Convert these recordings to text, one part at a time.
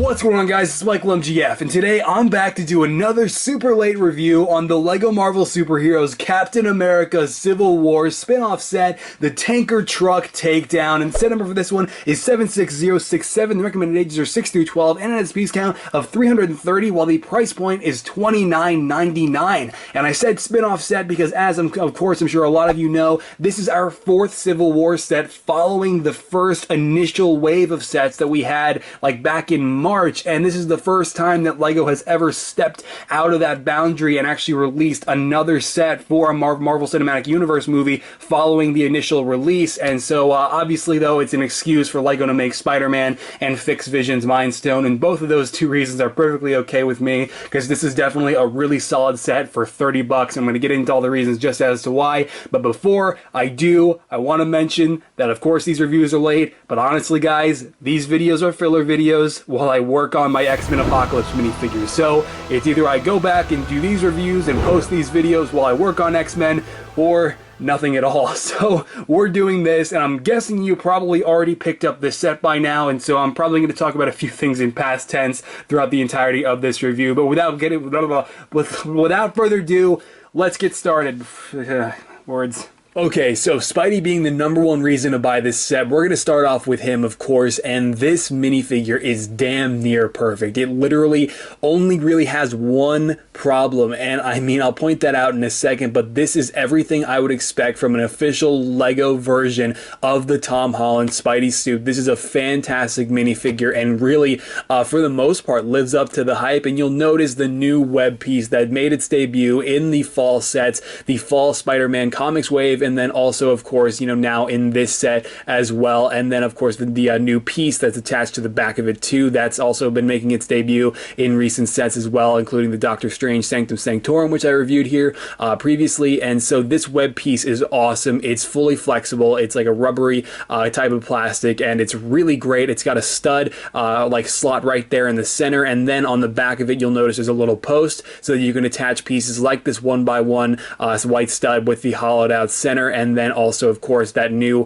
What's going on, guys? It's Michael MGF, and today I'm back to do another super late review on the LEGO Marvel Superheroes Captain America Civil War spin-off set, the Tanker Truck Takedown, and set number for this one is 76067. The recommended ages are 6 through 12, and it has a piece count of 330, while the price point is $29.99. And I said spin-off set because, as of course I'm sure a lot of you know, this is our fourth Civil War set following the first initial wave of sets that we had like back in March, and this is the first time that LEGO has ever stepped out of that boundary and actually released another set for a Marvel Cinematic Universe movie following the initial release. And so obviously though, it's an excuse for LEGO to make Spider-Man and fix Vision's Mind Stone, and both of those two reasons are perfectly okay with me, because this is definitely a really solid set for 30 bucks. I'm going to get into all the reasons just as to why, but before I do, I want to mention that of course these reviews are late, but honestly guys, these videos are filler videos while I work on my X-Men Apocalypse minifigures. So it's either I go back and do these reviews and post these videos while I work on X-Men, or nothing at all. So we're doing this, and I'm guessing you probably already picked up this set by now, and so I'm probably going to talk about a few things in past tense throughout the entirety of this review. But without further ado, let's get started. Words. Okay, so Spidey being the #1 reason to buy this set, we're going to start off with him, of course, and this minifigure is damn near perfect. It literally only really has one problem, and I mean, I'll point that out in a second, but this is everything I would expect from an official LEGO version of the Tom Holland Spidey suit. This is a fantastic minifigure, and really, for the most part, lives up to the hype, and you'll notice the new web piece that made its debut in the fall sets, the fall Spider-Man Comics wave, and then also, of course, you know, now in this set as well. And then, of course, the new piece that's attached to the back of it too, that's also been making its debut in recent sets as well, including the Doctor Strange Sanctum Sanctorum, which I reviewed here previously. And so this web piece is awesome. It's fully flexible. It's like a rubbery type of plastic, and it's really great. It's got a stud like slot right there in the center, and then on the back of it, you'll notice there's a little post so that you can attach pieces like this 1x1 white stud with the hollowed out center. And then also, of course, that new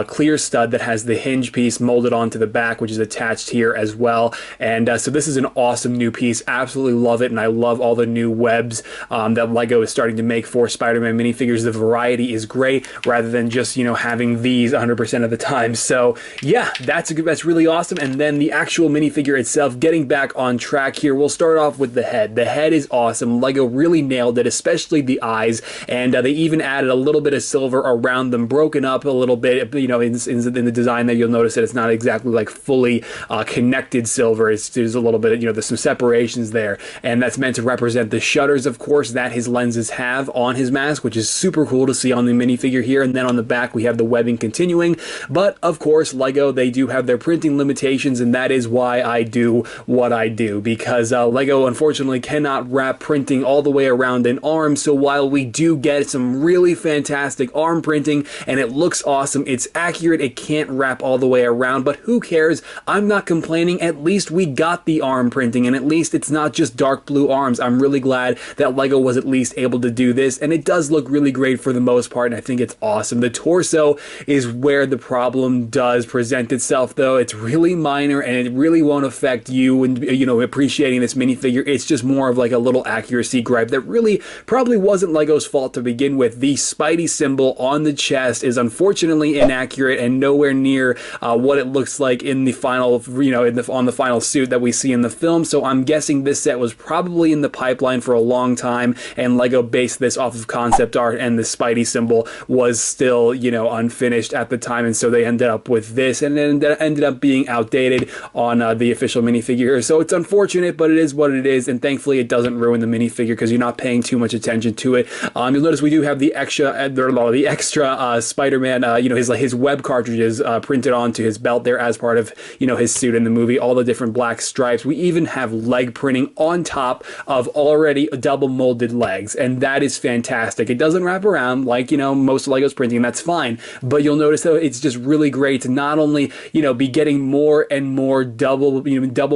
clear stud that has the hinge piece molded onto the back, which is attached here as well. And so this is an awesome new piece. Absolutely love it, and I love all the new webs that LEGO is starting to make for Spider-Man minifigures. The variety is great, rather than just, you know, having these 100% of the time. So yeah, that's really awesome. And then the actual minifigure itself, getting back on track here, we'll start off with the head. The head is awesome. LEGO really nailed it, especially the eyes, and they even added a little bit of silver around them, broken up a little bit, you know, in the design there. You'll notice that it's not exactly like fully connected silver. There's a little bit, you know, there's some separations there, and that's meant to represent the shutters, of course, that his lenses have on his mask, which is super cool to see on the minifigure here. And then on the back we have the webbing continuing, but of course LEGO, they do have their printing limitations, and that is why I do what I do, because LEGO unfortunately cannot wrap printing all the way around an arm. So while we do get some really fantastic arm printing and it looks awesome, it's accurate, it can't wrap all the way around, but who cares? I'm not complaining. At least we got the arm printing, and at least it's not just dark blue arms. I'm really glad that LEGO was at least able to do this, and it does look really great for the most part, and I think it's awesome. The torso is where the problem does present itself, though. It's really minor, and it really won't affect you and, you know, appreciating this minifigure. It's just more of like a little accuracy gripe that really probably wasn't LEGO's fault to begin with. The Spidey symbol on the chest is unfortunately inaccurate and nowhere near what it looks like in the final, you know, on the final suit that we see in the film. So I'm guessing this set was probably in the pipeline for a long time, and LEGO based this off of concept art, and the Spidey symbol was still, you know, unfinished at the time, and so they ended up with this, and then ended up being outdated on the official minifigure. So it's unfortunate, but it is what it is, and thankfully it doesn't ruin the minifigure because you're not paying too much attention to it. You'll notice we do have the extra Spider-Man, you know, his web cartridges printed onto his belt there as part of, you know, his suit in the movie. All the different black stripes. We even have leg printing on top of already double molded legs, and that is fantastic. It doesn't wrap around like, you know, most of LEGO's printing, and that's fine. But you'll notice that it's just really great to not only, you know, be getting more and more double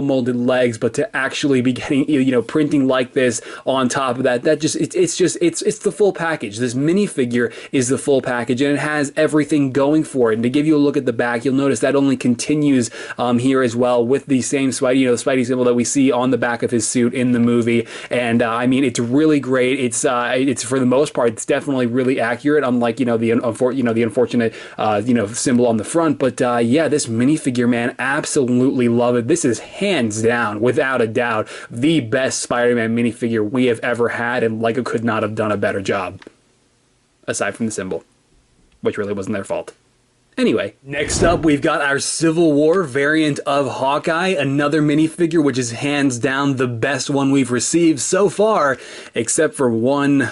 molded legs, but to actually be getting, you know, printing like this on top of that. That just it's the full package. This minifigure is the full package, and it has everything going for it. And to give you a look at the back, you'll notice that only continues here as well with the same Spidey, the Spidey symbol that we see on the back of his suit in the movie. And I mean, it's really great. It's for the most part, it's definitely really accurate, unlike the unfortunate symbol on the front. But yeah, this minifigure, man, absolutely love it. This is hands down, without a doubt, the best Spider-Man minifigure we have ever had, and LEGO could not have done a better job, aside from the symbol, which really wasn't their fault. Anyway, next up, we've got our Civil War variant of Hawkeye, another minifigure which is hands down the best one we've received so far, except for one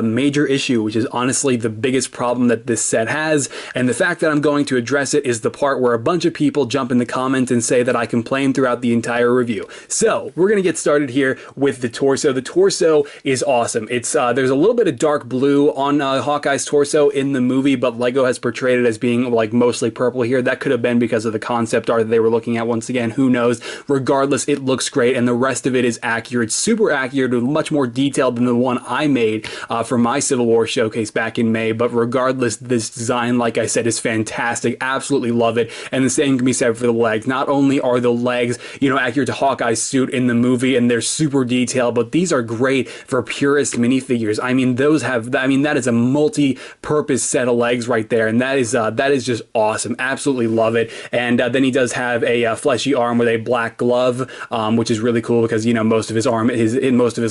major issue, which is honestly the biggest problem that this set has, and the fact that I'm going to address it is the part where a bunch of people jump in the comments and say that I complain throughout the entire review. So, we're going to get started here with the torso. The torso is awesome. It's there's a little bit of dark blue on Hawkeye's torso in the movie, but LEGO has portrayed it as being like mostly purple here. That could have been because of the concept art that they were looking at. Once again, who knows? Regardless, it looks great, and the rest of it is accurate, super accurate, much more detailed than the one I made for my Civil War showcase back in May. But regardless, this design, like I said, is fantastic. Absolutely love it. And the same can be said for the legs. Not only are the legs, accurate to Hawkeye's suit in the movie, and they're super detailed, but these are great for purist minifigures. I mean, that is a multi-purpose set of legs right there, and that is just awesome. Absolutely love it. And then he does have a fleshy arm with a black glove, which is really cool because most of his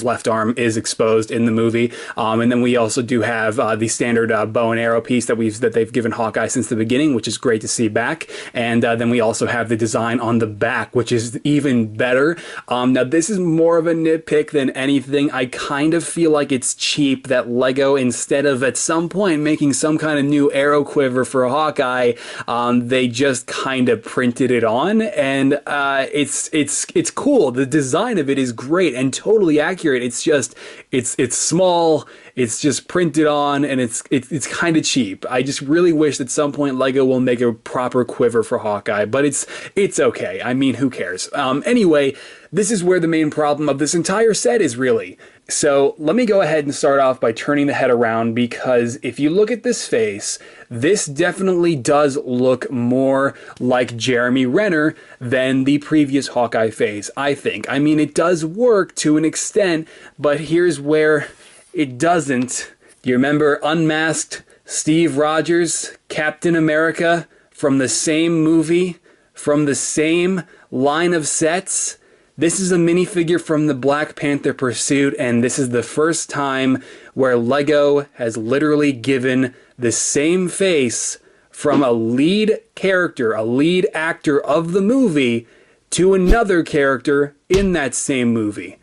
left arm is exposed in the movie. And then we also do have the standard bow and arrow piece that they've given Hawkeye since the beginning, which is great to see back. And then we also have the design on the back, which is even better. Now this is more of a nitpick than anything. I kind of feel like it's cheap that LEGO, instead of at some point making some kind of new arrow quiver for Hawkeye, they just kind of printed it on, and it's cool. The design of it is great and totally accurate. It's just it's small. It's just printed on, and it's kind of cheap. I just really wish at some point LEGO will make a proper quiver for Hawkeye, but it's okay. I mean, who cares? Anyway, this is where the main problem of this entire set is really. So let me go ahead and start off by turning the head around, because if you look at this face, this definitely does look more like Jeremy Renner than the previous Hawkeye face, I think. I mean, it does work to an extent, but here's where it doesn't. Do you remember unmasked Steve Rogers, Captain America, from the same movie, from the same line of sets? This is a minifigure from the Black Panther Pursuit, and this is the first time where LEGO has literally given the same face from a lead character, a lead actor of the movie, to another character in that same movie.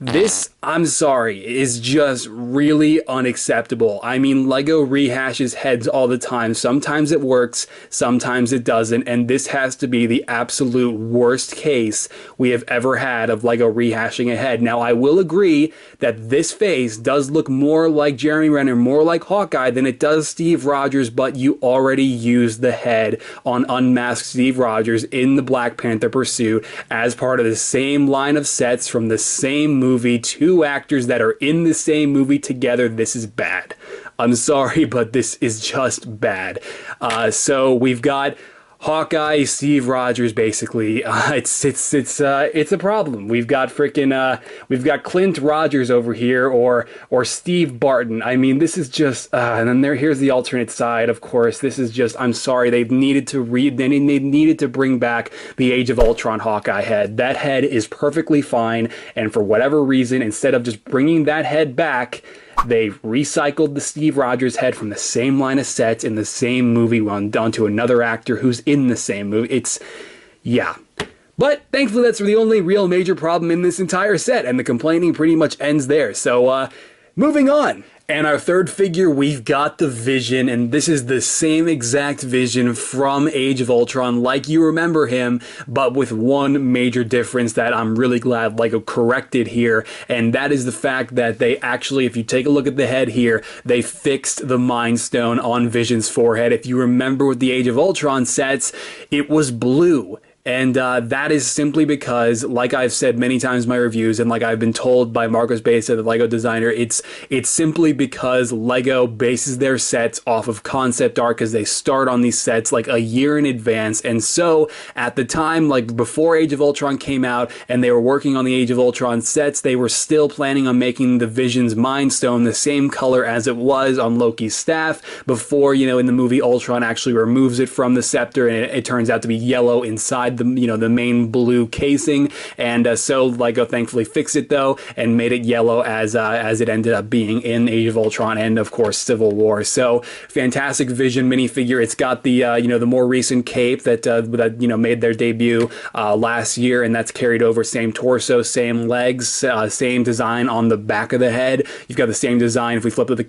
This, I'm sorry, is just really unacceptable. I mean, LEGO rehashes heads all the time. Sometimes it works, sometimes it doesn't, and this has to be the absolute worst case we have ever had of LEGO rehashing a head. Now, I will agree that this face does look more like Jeremy Renner, more like Hawkeye than it does Steve Rogers, but you already used the head on unmasked Steve Rogers in the Black Panther Pursuit as part of the same line of sets from the same movie. Two actors that are in the same movie together. This is bad. I'm sorry, but this is just bad. So we've got Hawkeye, Steve Rogers, basically. It's a problem. We've got Clint Rogers over here, or Steve Barton. I mean, this is just, and then here's the alternate side. Of course, this is just. I'm sorry. They needed to bring back the Age of Ultron Hawkeye head. That head is perfectly fine, and for whatever reason, instead of just bringing that head back, they recycled the Steve Rogers head from the same line of sets in the same movie onto another actor who's in the same movie. Yeah. But thankfully, that's the only real major problem in this entire set, and the complaining pretty much ends there. So, moving on. And our third figure, we've got the Vision, and this is the same exact Vision from Age of Ultron, like you remember him, but with one major difference that I'm really glad LEGO corrected here, and that is the fact that they actually, if you take a look at the head here, they fixed the Mind Stone on Vision's forehead. If you remember with the Age of Ultron sets, it was blue. And that is simply because, like I've said many times in my reviews, and like I've been told by Marcos Besa, the Lego designer, it's simply because Lego bases their sets off of concept art, because they start on these sets like a year in advance. And so at the time, like before Age of Ultron came out and they were working on the Age of Ultron sets, they were still planning on making the Vision's Mind Stone the same color as it was on Loki's staff before, you know, in the movie Ultron actually removes it from the scepter and it turns out to be yellow inside the, you know, the main blue casing. And so Lego thankfully fixed it though and made it yellow as it ended up being in Age of Ultron and of course Civil War. So fantastic Vision minifigure. It's got the you know, the more recent cape that you know, made their debut last year, and that's carried over. Same torso, same legs, same design on the back of the head. You've got the same design. If we flip up the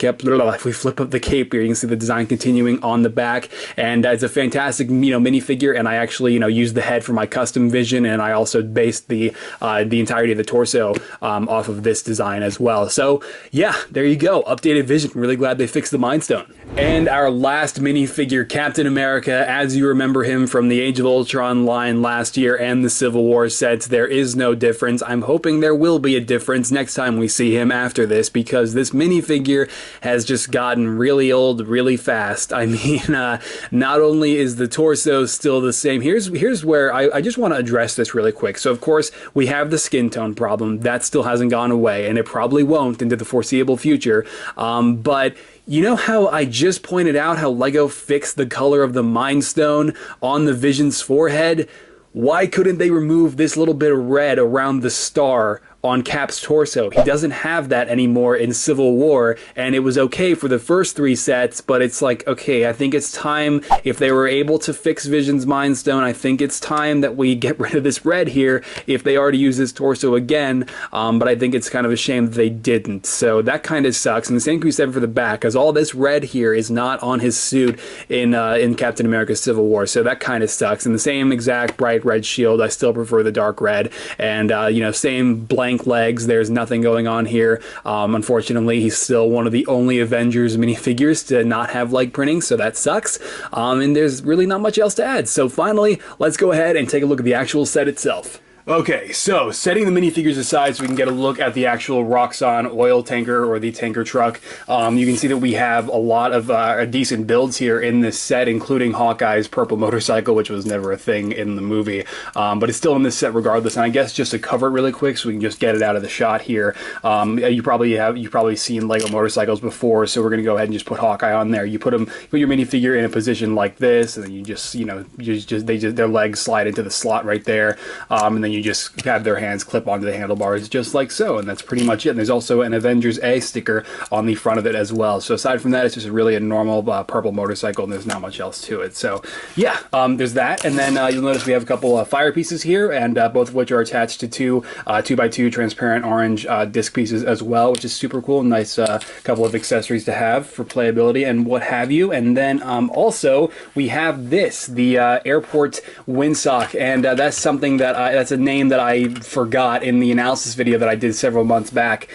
cape, here, you can see the design continuing on the back, and it's a fantastic, you know, minifigure. And I actually, you know, used the head for my custom Vision, and I also based the entirety of the torso off of this design as well. So yeah, there you go, updated Vision. Really glad they fixed the Mind Stone. And our last minifigure, Captain America, as you remember him from the Age of Ultron line last year and the Civil War sets, there is no difference. I'm hoping there will be a difference next time we see him after this, because this minifigure has just gotten really old really fast. I mean, not only is the torso still the same, here's where I just want to address this really quick. So of course we have the skin tone problem that still hasn't gone away, and it probably won't into the foreseeable future, but you know how I just pointed out how Lego fixed the color of the Mind Stone on the Vision's forehead? Why couldn't they remove this little bit of red around the star on Cap's torso? He doesn't have that anymore in Civil War, and it was okay for the first 3 sets, but it's like, okay, I think it's time, if they were able to fix Vision's Mind Stone, I think it's time that we get rid of this red here, if they are to use his torso again, but I think it's kind of a shame that they didn't, so that kind of sucks. And the same can be said for the back, because all this red here is not on his suit in Captain America Civil War, so that kind of sucks. And the same exact bright red shield, I still prefer the dark red, and you know, same blank legs, there's nothing going on here. Unfortunately, he's still one of the only Avengers minifigures to not have leg printing, so that sucks. And there's really not much else to add. So finally, let's go ahead and take a look at the actual set itself. Okay, so setting the minifigures aside so we can get a look at the actual Roxxon oil tanker, or the tanker truck, you can see that we have a lot of decent builds here in this set, including Hawkeye's purple motorcycle, which was never a thing in the movie, but it's still in this set regardless. And I guess just to cover it really quick so we can just get it out of the shot here, you've probably seen Lego motorcycles before, so we're going to go ahead and just put Hawkeye on there. You put your minifigure in a position like this, and then you just, you know, their legs slide into the slot right there, and then you just have their hands clip onto the handlebars just like so, and that's pretty much it. And there's also an Avengers A sticker on the front of it as well. So aside from that, it's just really a normal purple motorcycle, and there's not much else to it. So yeah, there's that. And then you'll notice we have a couple of fire pieces here, and both of which are attached to two 2x2 transparent orange disc pieces as well, which is super cool. Nice couple of accessories to have for playability and what have you. And then also we have this, the airport windsock, and that's something that that's a name that I forgot in the analysis video that I did several months back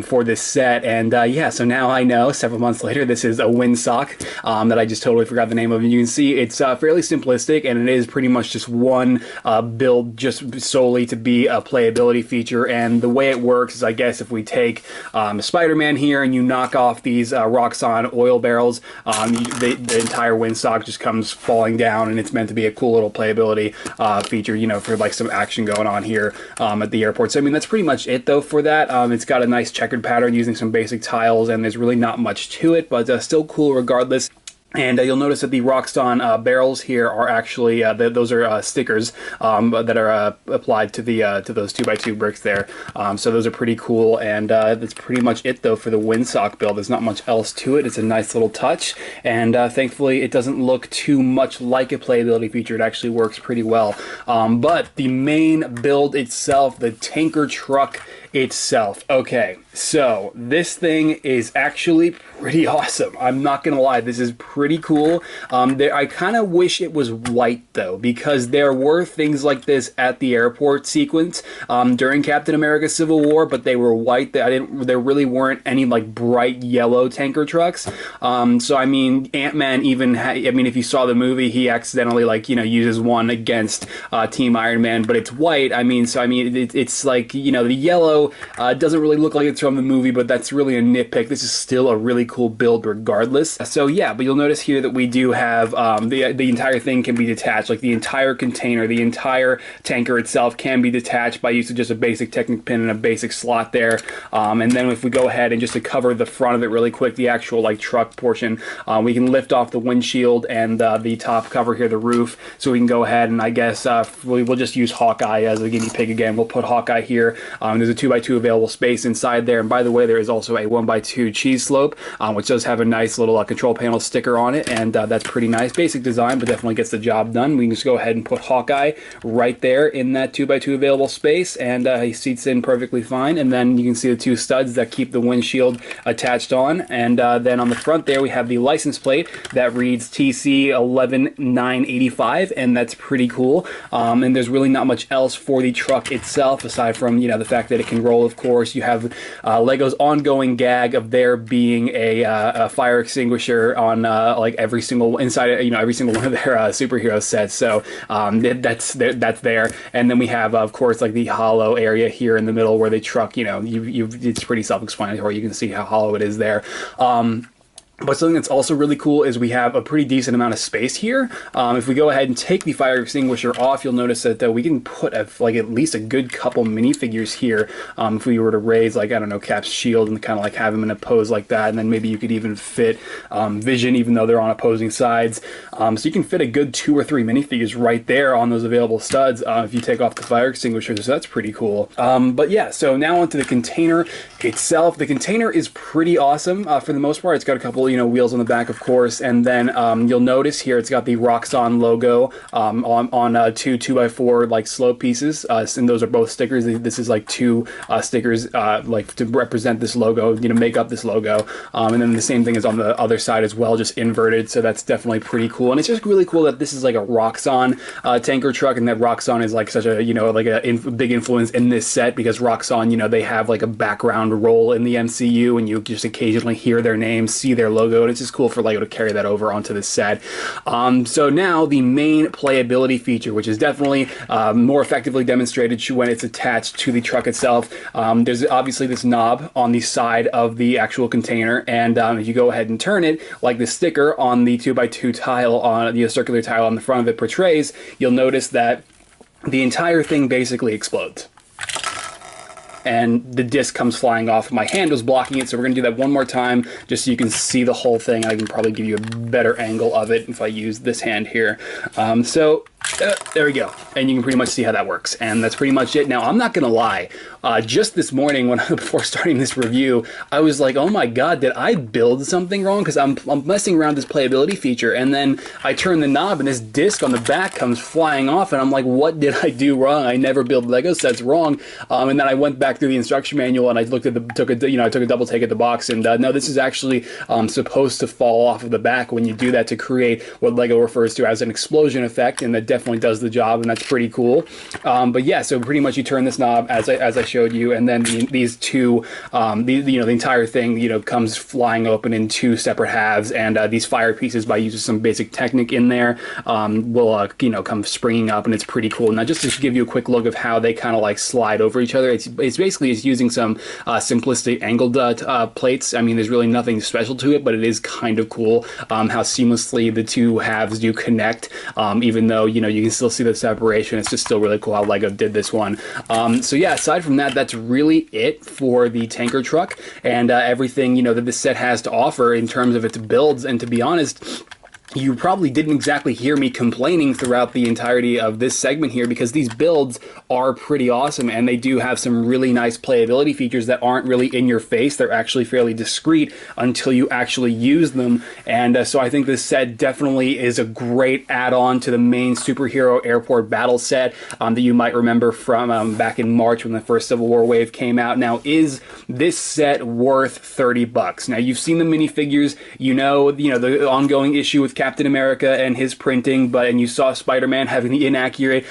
for this set. And yeah, so now I know, several months later, this is a windsock that I just totally forgot the name of. And you can see it's fairly simplistic, and it is pretty much just one build just solely to be a playability feature. And the way it works is, I guess, if we take SpiderMan here and you knock off these Roxxon oil barrels, the entire windsock just comes falling down, and it's meant to be a cool little playability feature, you know, for like some action going on here at the airport. So I mean, that's pretty much it though for that. It's got a nice checkered pattern using some basic tiles, and there's really not much to it, but still cool regardless. And you'll notice that the Roxxon barrels here are actually those are stickers that are applied to the to those 2x2 bricks there. So those are pretty cool, and that's pretty much it though for the windsock build. There's not much else to it. It's a nice little touch, and thankfully it doesn't look too much like a playability feature. It actually works pretty well. But the main build itself, the tanker truck itself. Okay, so this thing is actually pretty awesome. I'm not gonna lie, this is pretty cool. I kind of wish it was white though, because there were things like this at the airport sequence during Captain America Civil War, but they were white. There really weren't any like bright yellow tanker trucks. So I mean, Ant-Man even I mean, if you saw the movie, he accidentally like, you know, uses one against Team Iron Man, but it's white. I mean, so I mean, it's like, you know, the yellow doesn't really look like it's from the movie, but that's really a nitpick. This is still a really cool build regardless. So yeah, but you'll notice here that we do have the entire thing can be detached, like the entire container, the entire tanker itself can be detached by use of just a basic Technic pin and a basic slot there. And then if we go ahead and just to cover the front of it really quick, the actual like truck portion, we can lift off the windshield and the top cover here, the roof. So we can go ahead and I guess we'll just use Hawkeye as a guinea pig again. We'll put Hawkeye here. There's a 2x2 available space inside there. And by the way, there is also a 1x2 cheese slope, which does have a nice little control panel sticker on it. And that's pretty nice. Basic design, but definitely gets the job done. We can just go ahead and put Hawkeye right there in that 2x2 available space. And he seats in perfectly fine. And then you can see the two studs that keep the windshield attached on. And then on the front there, we have the license plate that reads TC 11985. And that's pretty cool. And there's really not much else for the truck itself, aside from, you know, the fact that it can roll, of course. You have Lego's ongoing gag of there being a fire extinguisher on like every single inside, you know, every single one of their superhero sets. So that's there. And then we have, of course, like the hollow area here in the middle where the truck, you know, it's pretty self-explanatory. You can see how hollow it is there. But something that's also really cool is we have a pretty decent amount of space here. If we go ahead and take the fire extinguisher off, you'll notice that we can put like at least a good couple minifigures here. If we were to raise, like, I don't know, Cap's shield and kind of like have him in a pose like that, and then maybe you could even fit Vision, even though they're on opposing sides. So you can fit a good 2 or 3 minifigures right there on those available studs if you take off the fire extinguisher. So that's pretty cool. But yeah, so now onto the container itself. The container is pretty awesome for the most part. It's got a couple, you know, wheels on the back, of course, and then you'll notice here it's got the Roxxon logo on 2 2x4 like slope pieces, and those are both stickers. This is like 2 stickers like to represent this logo, you know, make up this logo, and then the same thing is on the other side as well, just inverted. So that's definitely pretty cool, and it's just really cool that this is like a Roxxon tanker truck, and that Roxxon is like such a, you know, like a big influence in this set, because Roxxon, you know, they have like a background role in the MCU, and you just occasionally hear their name, see their logo, and it's just cool for Lego to carry that over onto this set. So now the main playability feature, which is definitely more effectively demonstrated when it's attached to the truck itself. There's obviously this knob on the side of the actual container, and if you go ahead and turn it, like the sticker on the 2x2 tile on the circular tile on the front of it portrays, you'll notice that the entire thing basically explodes. And the disc comes flying off. My hand was blocking it, so we're going to do that one more time just so you can see the whole thing. I can probably give you a better angle of it if I use this hand here. There we go. And you can pretty much see how that works. And that's pretty much it. Now, I'm not going to lie. Just this morning, before starting this review, I was like, oh my god, did I build something wrong? Because I'm messing around this playability feature, and then I turn the knob and this disc on the back comes flying off, and I'm like, what did I do wrong? I never build Lego sets wrong. And then I went back through the instruction manual and I looked at took a double take at the box, and no, this is actually supposed to fall off of the back when you do that, to create what Lego refers to as an explosion effect, and that definitely does the job, and that's pretty cool. But yeah, so pretty much you turn this knob as I showed you, and then these two, the entire thing, you know, comes flying open in 2 separate halves, and these fire pieces, by using some basic technique in there, will come springing up, and it's pretty cool. Now, just to give you a quick look of how they kind of like slide over each other, it's basically using some simplistic angled plates. I mean, there's really nothing special to it, but it is kind of cool how seamlessly the two halves do connect, even though, you know, you can still see the separation. It's just still really cool how Lego did this one. So yeah, aside from that, that's really it for the tanker truck and everything, you know, that this set has to offer in terms of its builds. And to be honest, you probably didn't exactly hear me complaining throughout the entirety of this segment here, because these builds are pretty awesome and they do have some really nice playability features that aren't really in your face. They're actually fairly discreet until you actually use them, and so I think this set definitely is a great add-on to the main superhero airport battle set that you might remember from back in March when the first Civil War wave came out. Now, is this set worth $30? Now, you've seen the minifigures, you know the ongoing issue with Captain America and his printing, and you saw Spider-Man having the inaccurate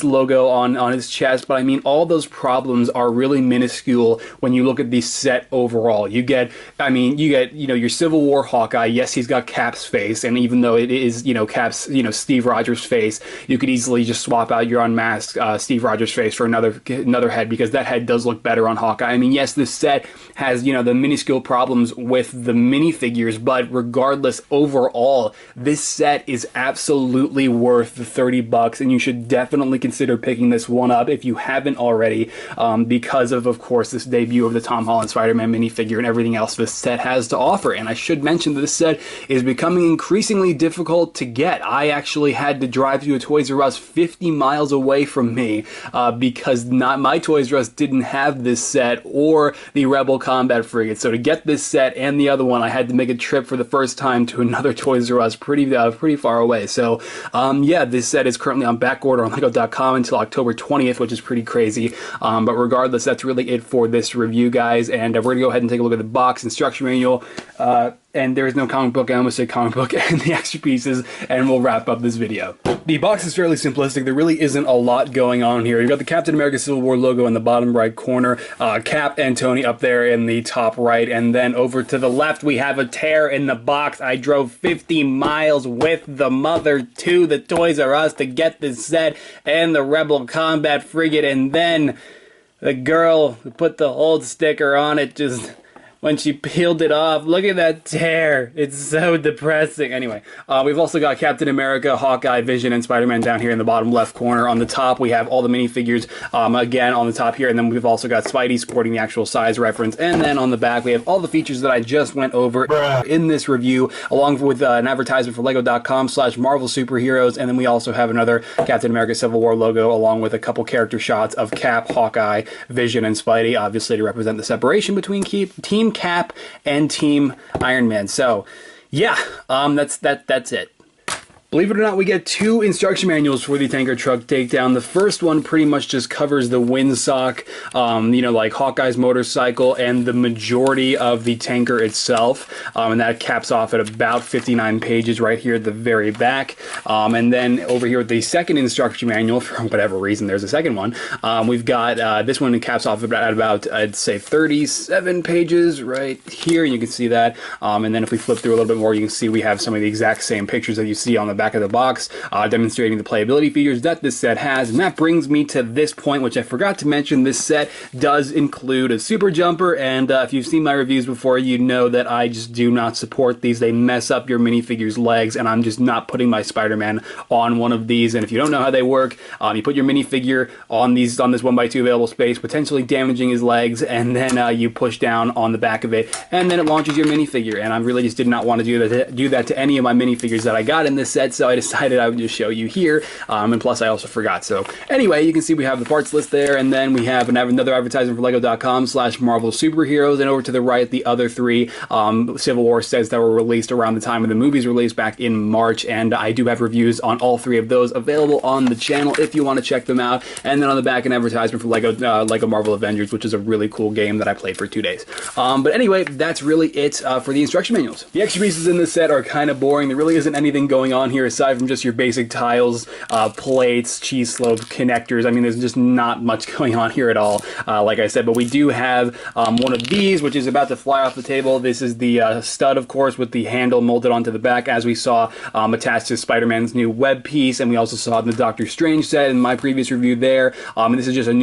logo on his chest, but I mean, all those problems are really minuscule when you look at the set overall. You get your Civil War Hawkeye. Yes, he's got Cap's face, and even though it is, Cap's, Steve Rogers' face, you could easily just swap out your unmasked Steve Rogers' face for another head, because that head does look better on Hawkeye. I mean, yes, this set has, the minuscule problems with the minifigures, but regardless, overall, this set is absolutely worth the $30, and you should definitely consider picking this one up if you haven't already, because of course, this debut of the Tom Holland Spider-Man minifigure and everything else this set has to offer. And I should mention that this set is becoming increasingly difficult to get. I actually had to drive to a Toys R Us 50 miles away from me because my Toys R Us didn't have this set or the Rebel Combat Frigate. So to get this set and the other one, I had to make a trip for the first time to another Toys R Us pretty far away. So yeah, this set is currently on back order on LEGO.com until October 20th, which is pretty crazy. But regardless, that's really it for this review, guys. And we're going to go ahead and take a look at the box instruction manual. And there is no comic book, I almost said comic book, and the extra pieces, and we'll wrap up this video. The box is fairly simplistic. There really isn't a lot going on here. You've got the Captain America Civil War logo in the bottom right corner, Cap and Tony up there in the top right, and then over to the left we have a tear in the box. I drove 50 miles with the mother to the Toys R Us to get this set and the Rebel Combat Frigate, and then the girl who put the hold sticker on it just... when she peeled it off, look at that tear. It's so depressing. Anyway, we've also got Captain America, Hawkeye, Vision, and Spider-Man down here in the bottom left corner. On the top, we have all the minifigures, again, on the top here. And then we've also got Spidey sporting the actual size reference. And then on the back, we have all the features that I just went over in this review, along with an advertisement for LEGO.com/Marvel Superheroes. And then we also have another Captain America Civil War logo, along with a couple character shots of Cap, Hawkeye, Vision, and Spidey, obviously to represent the separation between Team Cap and Team Iron Man. So yeah, that's it. Believe it or not, we get two instruction manuals for the tanker truck takedown. The first one pretty much just covers the windsock, like Hawkeye's motorcycle, and the majority of the tanker itself. And that caps off at about 59 pages right here at the very back. And then over here with the second instruction manual, for whatever reason, there's a second one. We've got this one caps off at about, I'd say, 37 pages right here. You can see that. And then if we flip through a little bit more, you can see we have some of the exact same pictures that you see on the back of the box, demonstrating the playability features that this set has. And that brings me to this point, which I forgot to mention. This set does include a super jumper, and if you've seen my reviews before, you know that I just do not support these. They mess up your minifigure's legs, and I'm just not putting my Spider-Man on one of these. And if you don't know how they work, you put your minifigure on this 1x2 available space, potentially damaging his legs, and then you push down on the back of it, and then it launches your minifigure. And I really just did not want to do that to any of my minifigures that I got in this set, so I decided I would just show you here, and plus I also forgot. So anyway, you can see we have the parts list there, and then we have another advertisement for LEGO.com/Marvel Superheroes, and over to the right, the other three Civil War sets that were released around the time of the movie's release back in March, and I do have reviews on all three of those available on the channel if you want to check them out. And then on the back, an advertisement for Lego Marvel Avengers, which is a really cool game that I played for 2 days. But anyway, that's really it for the instruction manuals. The extra pieces in this set are kind of boring. There really isn't anything going on here aside from just your basic tiles, plates, cheese slopes, connectors. I mean, there's just not much going on here at all, like I said. But we do have one of these, which is about to fly off the table. This is the stud, of course, with the handle molded onto the back, as we saw attached to Spider-Man's new web piece, and we also saw in the Doctor Strange set in my previous review there. And this is just a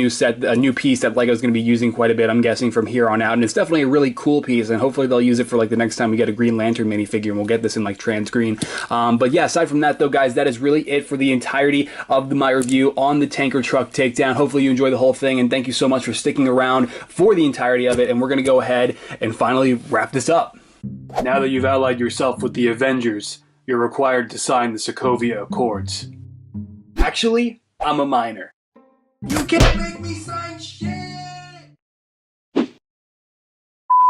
new piece that LEGO's going to be using quite a bit, I'm guessing, from here on out. And it's definitely a really cool piece, and hopefully they'll use it for like the next time we get a Green Lantern minifigure, and we'll get this in like trans green. But yeah, aside from that though, guys, that is really it for the entirety of my review on the tanker truck takedown. Hopefully you enjoy the whole thing, and thank you so much for sticking around for the entirety of it. And we're going to go ahead and finally wrap this up. Now that you've allied yourself with the Avengers, you're required to sign the Sokovia Accords. Actually, I'm a minor. You can't make me sign shit!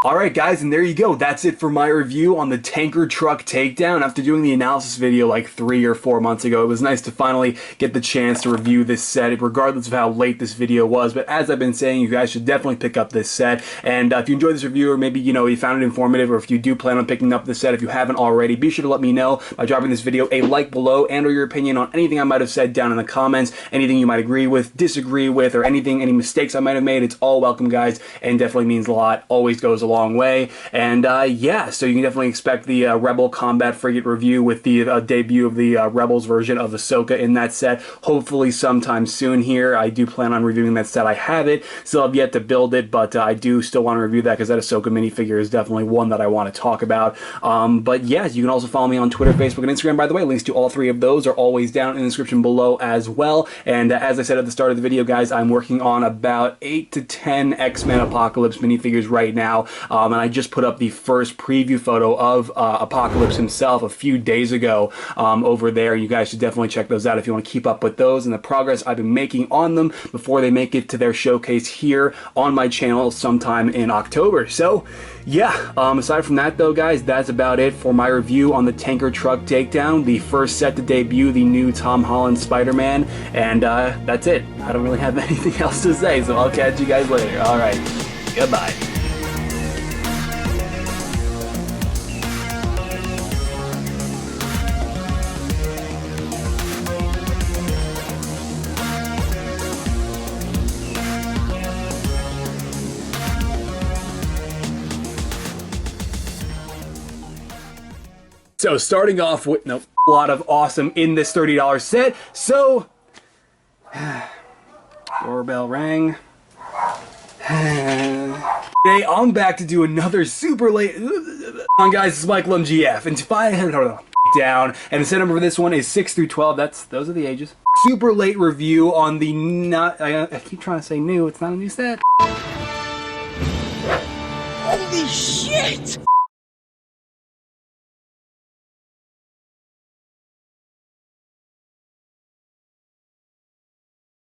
Alright guys, and there you go. That's it for my review on the Tanker Truck Takedown. After doing the analysis video like 3 or 4 months ago, it was nice to finally get the chance to review this set, regardless of how late this video was. But as I've been saying, you guys should definitely pick up this set. And if you enjoyed this review, or maybe, you found it informative, or if you do plan on picking up this set, if you haven't already, be sure to let me know by dropping this video a like below, and or your opinion on anything I might have said down in the comments, anything you might agree with, disagree with, or any mistakes I might have made. It's all welcome, guys, and definitely means a lot. Always goes a long way. And yeah, so you can definitely expect the Rebel Combat Frigate review with the debut of the Rebels version of Ahsoka in that set, hopefully sometime soon here. I do plan on reviewing that set. I have it, still have yet to build it, but I do still want to review that because that Ahsoka minifigure is definitely one that I want to talk about. But yes, you can also follow me on Twitter, Facebook, and Instagram, by the way. Links to all 3 of those are always down in the description below as well. And as I said at the start of the video, guys, I'm working on about 8 to 10 X-Men Apocalypse minifigures right now, and I just put up the first preview photo of Apocalypse himself a few days ago over there. You guys should definitely check those out if you want to keep up with those and the progress I've been making on them before they make it to their showcase here on my channel sometime in October. So yeah, aside from that though, guys, that's about it for my review on the Tanker Truck Takedown, the first set to debut the new Tom Holland Spider-Man, and that's it. I don't really have anything else to say, so I'll catch you guys later. Alright, goodbye. So starting off with a lot of awesome in this $30 set. So doorbell rang. Today I'm back to do another super late. On guys, it's Macleod GF, and down, and the set number for this one is 6 through 12. Those are the ages. Super late review on the I keep trying to say new. It's not a new set. Holy shit!